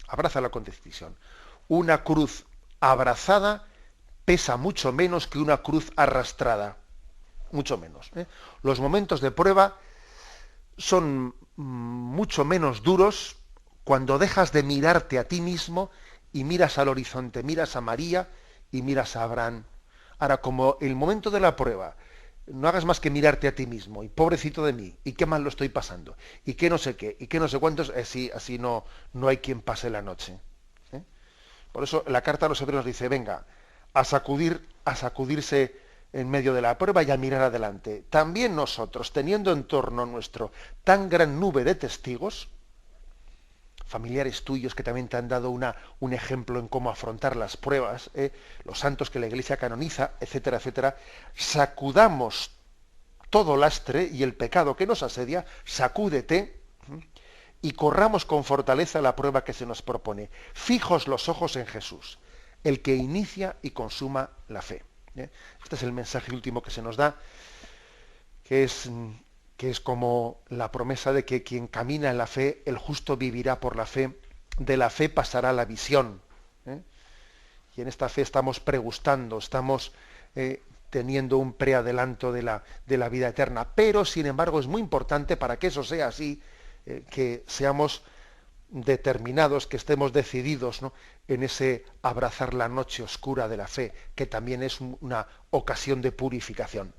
Abrázala con decisión. Una cruz abrazada pesa mucho menos que una cruz arrastrada. Mucho menos. Los momentos de prueba son mucho menos duros cuando dejas de mirarte a ti mismo y miras al horizonte, miras a María y miras a Abraham. Ahora, como el momento de la prueba, no hagas más que mirarte a ti mismo, y pobrecito de mí, y qué mal lo estoy pasando, y qué no sé qué, y qué no sé cuántos, así no hay quien pase la noche. Por eso la carta a los Hebreos dice, venga, a sacudirse en medio de la prueba y a mirar adelante. También nosotros, teniendo en torno nuestro tan gran nube de testigos, familiares tuyos que también te han dado un ejemplo en cómo afrontar las pruebas, los santos que la Iglesia canoniza, etcétera, etcétera, sacudamos todo lastre y el pecado que nos asedia, sacúdete, y corramos con fortaleza la prueba que se nos propone. Fijos los ojos en Jesús, el que inicia y consuma la fe. Este es el mensaje último que se nos da, que es como la promesa de que quien camina en la fe, el justo vivirá por la fe, de la fe pasará a la visión. Y en esta fe estamos pregustando, estamos teniendo un preadelanto de la vida eterna. Pero, sin embargo, es muy importante para que eso sea así, que seamos determinados, que estemos decididos, ¿no?, en ese abrazar la noche oscura de la fe, que también es una ocasión de purificación.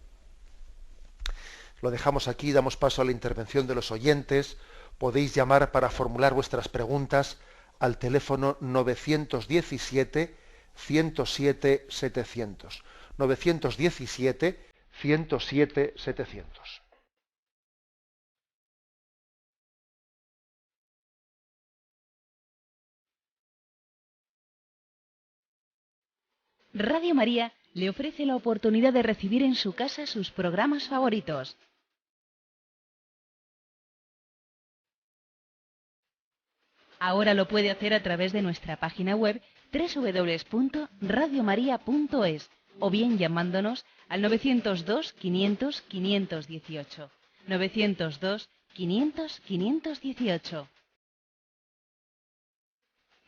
Lo dejamos aquí, damos paso a la intervención de los oyentes. Podéis llamar para formular vuestras preguntas al teléfono 917 107 700. 917 107 700. Radio María le ofrece la oportunidad de recibir en su casa sus programas favoritos. Ahora lo puede hacer a través de nuestra página web www.radiomaria.es o bien llamándonos al 902 500 518. 902 500 518.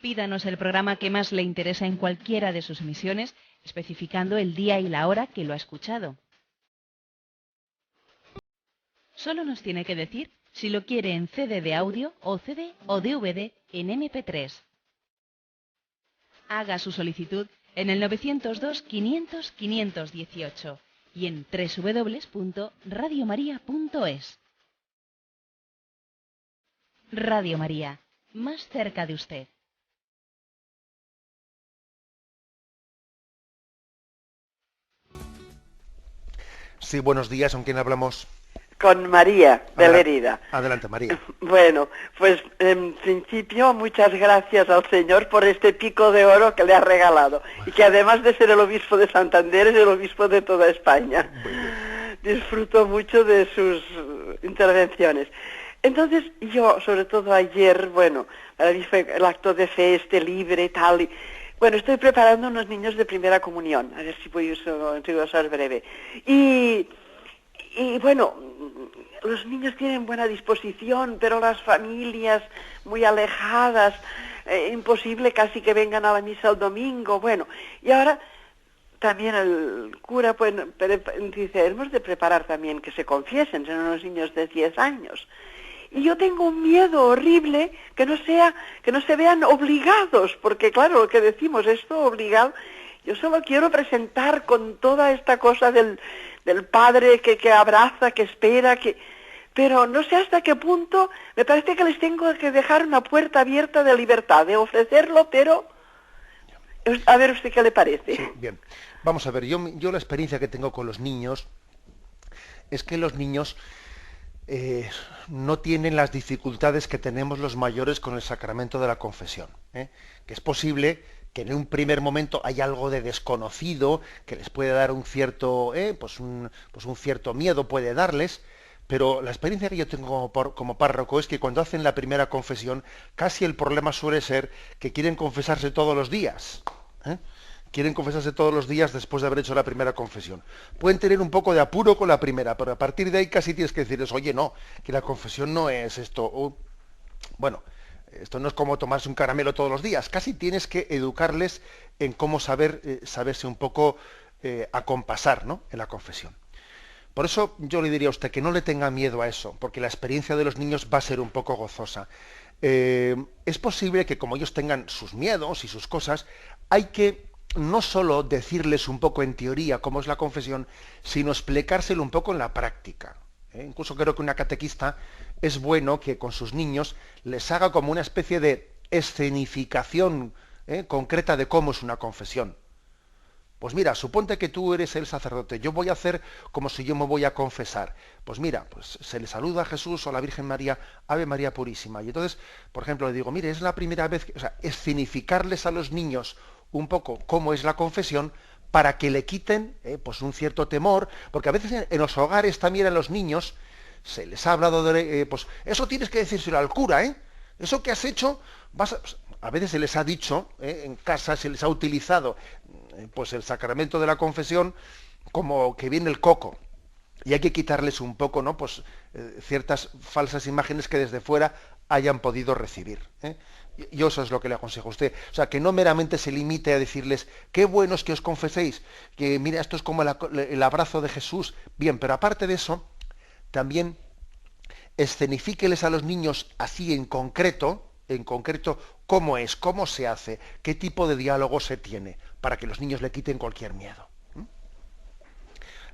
Pídanos el programa que más le interesa en cualquiera de sus emisiones, especificando el día y la hora que lo ha escuchado. Solo nos tiene que decir si lo quiere en CD de audio o CD o DVD en MP3. Haga su solicitud en el 902 500 518 y en www.radiomaria.es. Radio María, más cerca de usted. Sí, buenos días, ¿con quién hablamos? con María de Lérida. Adelante, María. Bueno, pues en principio muchas gracias al Señor por este pico de oro que le ha regalado y que además de ser el obispo de Santander es el obispo de toda España. Disfruto mucho de sus intervenciones. Entonces yo, sobre todo ayer, bueno, para mí fue el acto de fe, libre, tal, y bueno, estoy preparando unos niños de primera comunión, a ver si puedo ser breve. Y bueno, los niños tienen buena disposición, pero las familias muy alejadas, imposible casi que vengan a la misa el domingo, bueno, y ahora también el cura pues, dice, hemos de preparar también que se confiesen, son unos niños de 10 años. Y yo tengo un miedo horrible que no se vean obligados, porque claro, lo que decimos, esto obligado, yo solo quiero presentar con toda esta cosa del padre que abraza, que espera, pero no sé hasta qué punto, me parece que les tengo que dejar una puerta abierta de libertad, de ofrecerlo, pero a ver usted qué le parece. Sí, bien, vamos a ver, yo la experiencia que tengo con los niños es que los niños no tienen las dificultades que tenemos los mayores con el sacramento de la confesión, que es posible que en un primer momento hay algo de desconocido que les puede dar un cierto un cierto miedo puede darles, pero la experiencia que yo tengo como párroco es que cuando hacen la primera confesión casi el problema suele ser que quieren confesarse todos los días. Quieren confesarse todos los días después de haber hecho la primera confesión. Pueden tener un poco de apuro con la primera, pero a partir de ahí casi tienes que decirles, oye, no, que la confesión no es esto. Bueno, esto no es como tomarse un caramelo todos los días. Casi tienes que educarles en cómo saberse un poco acompasar, ¿no?, en la confesión. Por eso yo le diría a usted que no le tenga miedo a eso, porque la experiencia de los niños va a ser un poco gozosa. Es posible que como ellos tengan sus miedos y sus cosas, hay que no solo decirles un poco en teoría cómo es la confesión, sino explicárselo un poco en la práctica. Incluso creo que una catequista es bueno que con sus niños les haga como una especie de escenificación concreta de cómo es una confesión. Pues mira, suponte que tú eres el sacerdote, yo voy a hacer como si yo me voy a confesar. Pues mira, pues se le saluda a Jesús o a la Virgen María, Ave María Purísima. Y entonces, por ejemplo, le digo, mire, es la primera vez, escenificarles a los niños un poco cómo es la confesión para que le quiten pues un cierto temor, porque a veces en los hogares también a los niños se les ha hablado de, pues eso tienes que decírselo al cura, eso que has hecho, a veces se les ha dicho, en casa se les ha utilizado pues el sacramento de la confesión como que viene el coco, y hay que quitarles un poco, ¿no?, pues ciertas falsas imágenes que desde fuera hayan podido recibir. Yo eso es lo que le aconsejo a usted. O sea, que no meramente se limite a decirles, qué bueno es que os confeséis, que mira, esto es como el abrazo de Jesús. Bien, pero aparte de eso, también escenifíqueles a los niños así en concreto, cómo es, cómo se hace, qué tipo de diálogo se tiene, para que los niños le quiten cualquier miedo.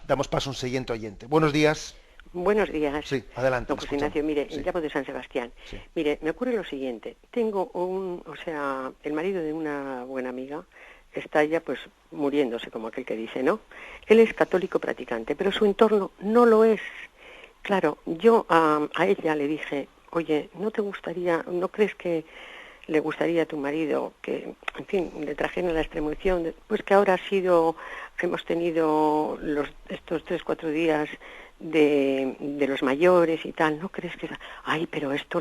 Damos paso a un siguiente oyente. Buenos días. Buenos días. Sí, adelante. Don José Ignacio, mire, sí. llamo de San Sebastián. Sí. Mire, me ocurre lo siguiente. Tengo el marido de una buena amiga está ya pues muriéndose, como aquel que dice, ¿no? Él es católico practicante, pero su entorno no lo es. Claro, yo a ella le dije, oye, ¿no crees que le gustaría a tu marido que, en fin, le trajeran la extremaunción, pues que ahora hemos tenido estos 3-4 días de los mayores y tal, ¿no crees que pero esto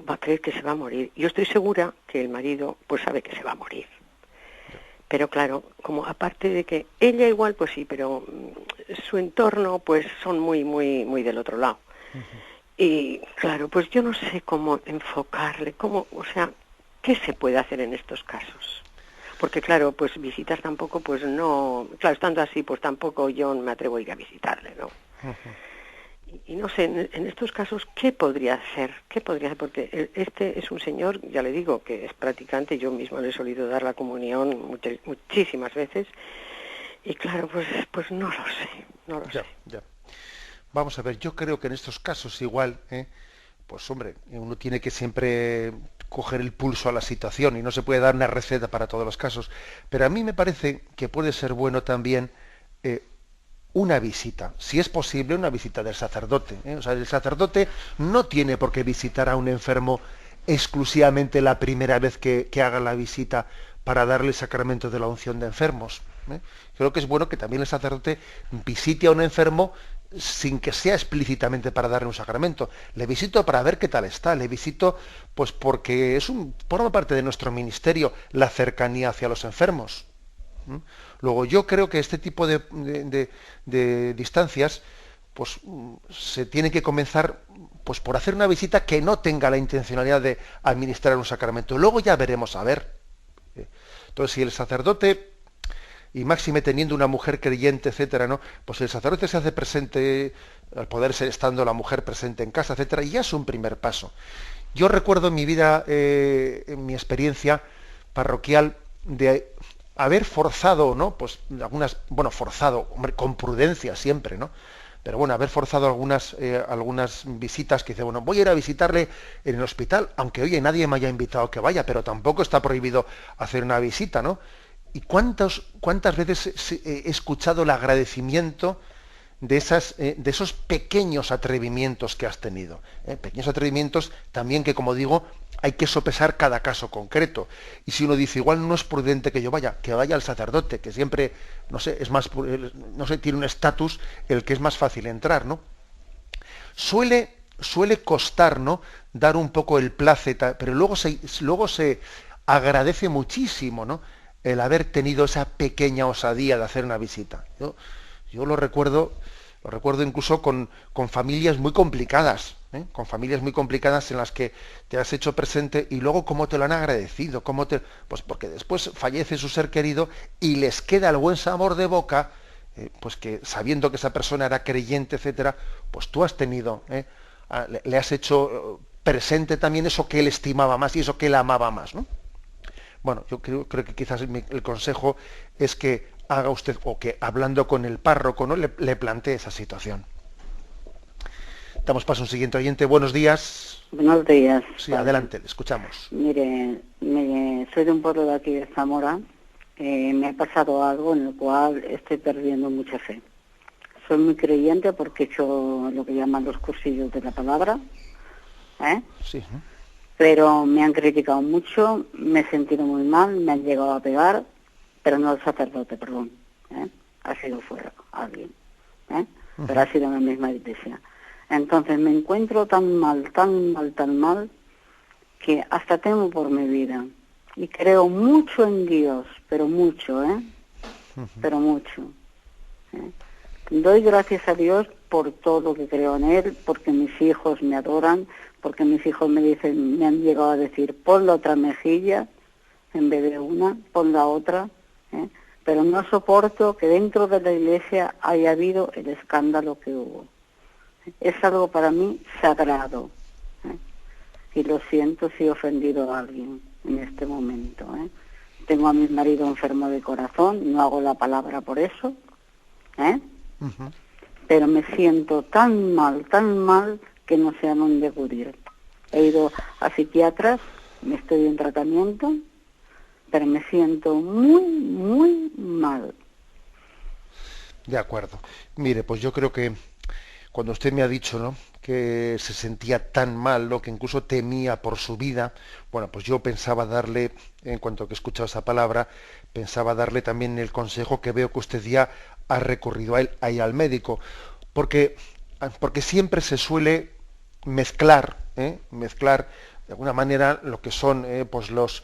va a creer que se va a morir? Yo estoy segura que el marido pues sabe que se va a morir. Pero claro, como aparte de que ella igual pues sí, pero su entorno pues son muy muy muy del otro lado. Uh-huh. Y claro, pues yo no sé cómo enfocarle, ¿qué se puede hacer en estos casos? Porque claro, pues visitas tampoco, pues no, claro, estando así, pues tampoco yo me atrevo a ir a visitarle, ¿no? Uh-huh. Y no sé, en estos casos, ¿qué podría hacer? Porque este es un señor, ya le digo, que es practicante, yo mismo le he solido dar la comunión muchísimas veces, y claro, pues no lo sé. Ya. Vamos a ver, yo creo que en estos casos igual, pues hombre, uno tiene que siempre coger el pulso a la situación y no se puede dar una receta para todos los casos. Pero a mí me parece que puede ser bueno también una visita, si es posible, una visita del sacerdote. O sea, el sacerdote no tiene por qué visitar a un enfermo exclusivamente la primera vez que haga la visita para darle el sacramento de la unción de enfermos. Creo que es bueno que también el sacerdote visite a un enfermo sin que sea explícitamente para darle un sacramento. Le visito para ver qué tal está, le visito pues porque forma parte de nuestro ministerio la cercanía hacia los enfermos. Luego yo creo que este tipo de distancias pues se tiene que comenzar pues por hacer una visita que no tenga la intencionalidad de administrar un sacramento. Luego ya veremos a ver. Entonces, si el sacerdote, y máxime teniendo una mujer creyente, etcétera, ¿no? Pues el sacerdote se hace presente, al poder ser estando la mujer presente en casa, etcétera, y ya es un primer paso. Yo recuerdo en mi vida, en mi experiencia parroquial, de haber forzado, ¿no? Pues forzado, hombre, con prudencia siempre, ¿no? Pero bueno, haber forzado algunas visitas que dice, bueno, voy a ir a visitarle en el hospital, aunque oye, nadie me haya invitado a que vaya, pero tampoco está prohibido hacer una visita, ¿no? ¿Y cuántas veces he escuchado el agradecimiento de esos pequeños atrevimientos que has tenido? Pequeños atrevimientos también que, como digo, hay que sopesar cada caso concreto. Y si uno dice, igual no es prudente que yo vaya, que vaya al sacerdote, que siempre, no sé, tiene un estatus el que es más fácil entrar, ¿no? Suele costar, ¿no?, dar un poco el plácet, pero luego se agradece muchísimo, ¿no?, el haber tenido esa pequeña osadía de hacer una visita. Yo lo recuerdo incluso con familias muy complicadas, con familias muy complicadas en las que te has hecho presente y luego cómo te lo han agradecido, pues porque después fallece su ser querido y les queda el buen sabor de boca, pues que sabiendo que esa persona era creyente, etcétera, pues tú has tenido, le has hecho presente también eso que él estimaba más y eso que él amaba más, ¿no? Bueno, yo creo que quizás el consejo es que haga usted, o que hablando con el párroco, ¿no?, le plantee esa situación. Damos paso a un siguiente oyente. Buenos días. Buenos días. Sí, padre. Adelante, le escuchamos. Mire, soy de un pueblo de aquí de Zamora. Me ha pasado algo en el cual estoy perdiendo mucha fe. Soy muy creyente porque he hecho lo que llaman los cursillos de la palabra. Sí. Pero me han criticado mucho, me he sentido muy mal, me han llegado a pegar, pero no el sacerdote, perdón. Ha sido fuera alguien. Pero ha sido en la misma iglesia. Entonces me encuentro tan mal, que hasta temo por mi vida. Y creo mucho en Dios, pero mucho, pero mucho. Doy gracias a Dios por todo lo que creo en Él, porque mis hijos me adoran, porque mis hijos me han llegado a decir, pon la otra mejilla, en vez de una, pon la otra, pero no soporto que dentro de la iglesia haya habido el escándalo que hubo. Es algo para mí sagrado, y lo siento si he ofendido a alguien en este momento. Tengo a mi marido enfermo de corazón, no hago la palabra por eso, pero me siento tan mal, que no sé a dónde acudir. He ido a psiquiatras, me estoy en tratamiento, pero me siento muy mal. De acuerdo. Mire, pues yo creo que cuando usted me ha dicho, ¿no?, que se sentía tan mal, ¿no?, que incluso temía por su vida, bueno, pues yo pensaba darle, en cuanto que he escuchado esa palabra, pensaba darle también el consejo que veo que usted ya ha recurrido a él, ahí al médico, porque siempre se suele mezclar de alguna manera lo que son pues los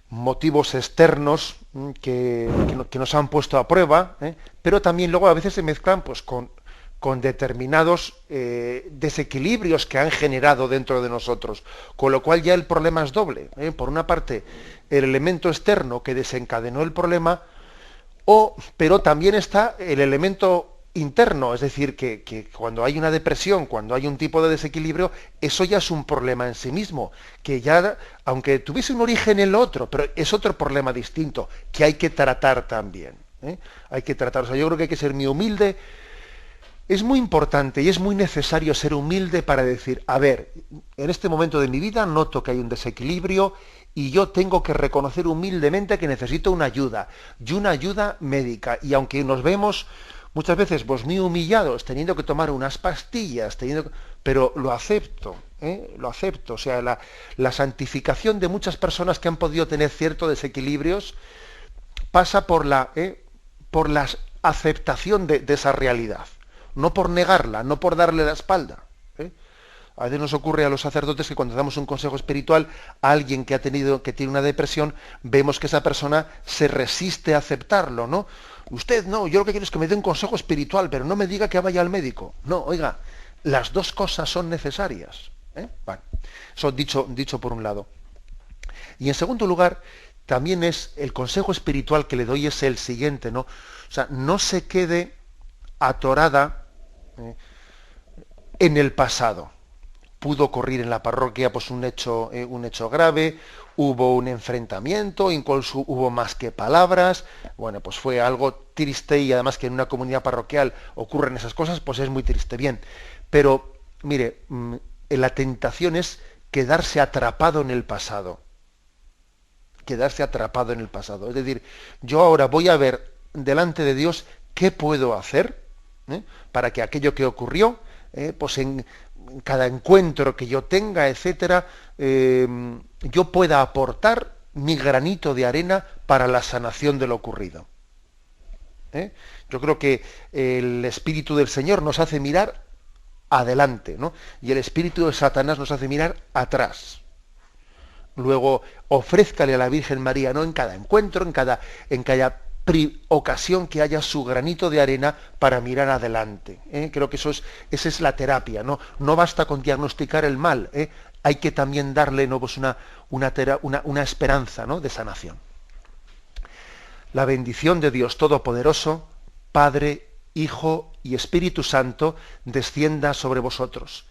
motivos externos que nos han puesto a prueba, pero también luego a veces se mezclan pues con determinados desequilibrios que han generado dentro de nosotros, con lo cual ya el problema es doble. Por una parte, el elemento externo que desencadenó el problema, pero también está el elemento interno, es decir, que cuando hay una depresión, cuando hay un tipo de desequilibrio, eso ya es un problema en sí mismo, que ya, aunque tuviese un origen en lo otro, pero es otro problema distinto, que hay que tratar también. Hay que tratar, o sea, yo creo que hay que ser muy humilde. Es muy importante y es muy necesario ser humilde para decir, a ver, en este momento de mi vida noto que hay un desequilibrio y yo tengo que reconocer humildemente que necesito una ayuda, y una ayuda médica. Y aunque nos vemos muchas veces pues muy humillados, teniendo que tomar unas pastillas, pero lo acepto, lo acepto. O sea, la santificación de muchas personas que han podido tener ciertos desequilibrios pasa por la aceptación de esa realidad, no por negarla, no por darle la espalda. A veces nos ocurre a los sacerdotes que cuando damos un consejo espiritual a alguien que tiene una depresión, vemos que esa persona se resiste a aceptarlo, ¿no? Usted no, yo lo que quiero es que me dé un consejo espiritual, pero no me diga que vaya al médico. No, oiga, las dos cosas son necesarias. Bueno, eso dicho por un lado. Y en segundo lugar, también es el consejo espiritual que le doy es el siguiente, ¿no? O sea, no se quede atorada en el pasado. Pudo ocurrir en la parroquia pues un hecho grave, hubo un enfrentamiento, incluso hubo más que palabras. Bueno, pues fue algo triste, y además que en una comunidad parroquial ocurren esas cosas, pues es muy triste. Bien, pero mire, la tentación es quedarse atrapado en el pasado. Quedarse atrapado en el pasado. Es decir, yo ahora voy a ver delante de Dios qué puedo hacer para que aquello que ocurrió, pues en cada encuentro que yo tenga, etcétera, yo pueda aportar mi granito de arena para la sanación de lo ocurrido. Yo creo que el Espíritu del Señor nos hace mirar adelante, ¿no? Y el Espíritu de Satanás nos hace mirar atrás. Luego, ofrézcale a la Virgen María, ¿no?, en cada encuentro, en cada ocasión que haya su granito de arena para mirar adelante. Creo que esa es la terapia, ¿no? No basta con diagnosticar el mal, hay que también darle, ¿no?, pues una esperanza, ¿no?, de sanación. La bendición de Dios Todopoderoso, Padre, Hijo y Espíritu Santo, descienda sobre vosotros.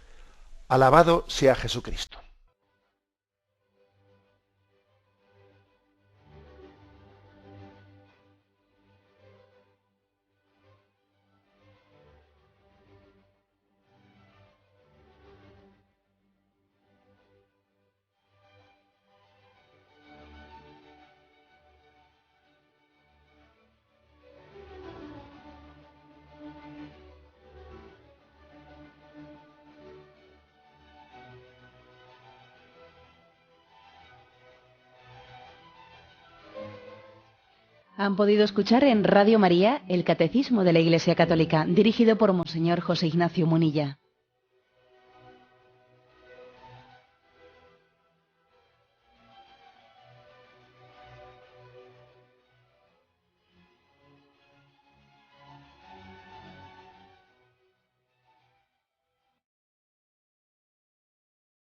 Alabado sea Jesucristo. Han podido escuchar en Radio María el Catecismo de la Iglesia Católica, dirigido por Monseñor José Ignacio Munilla.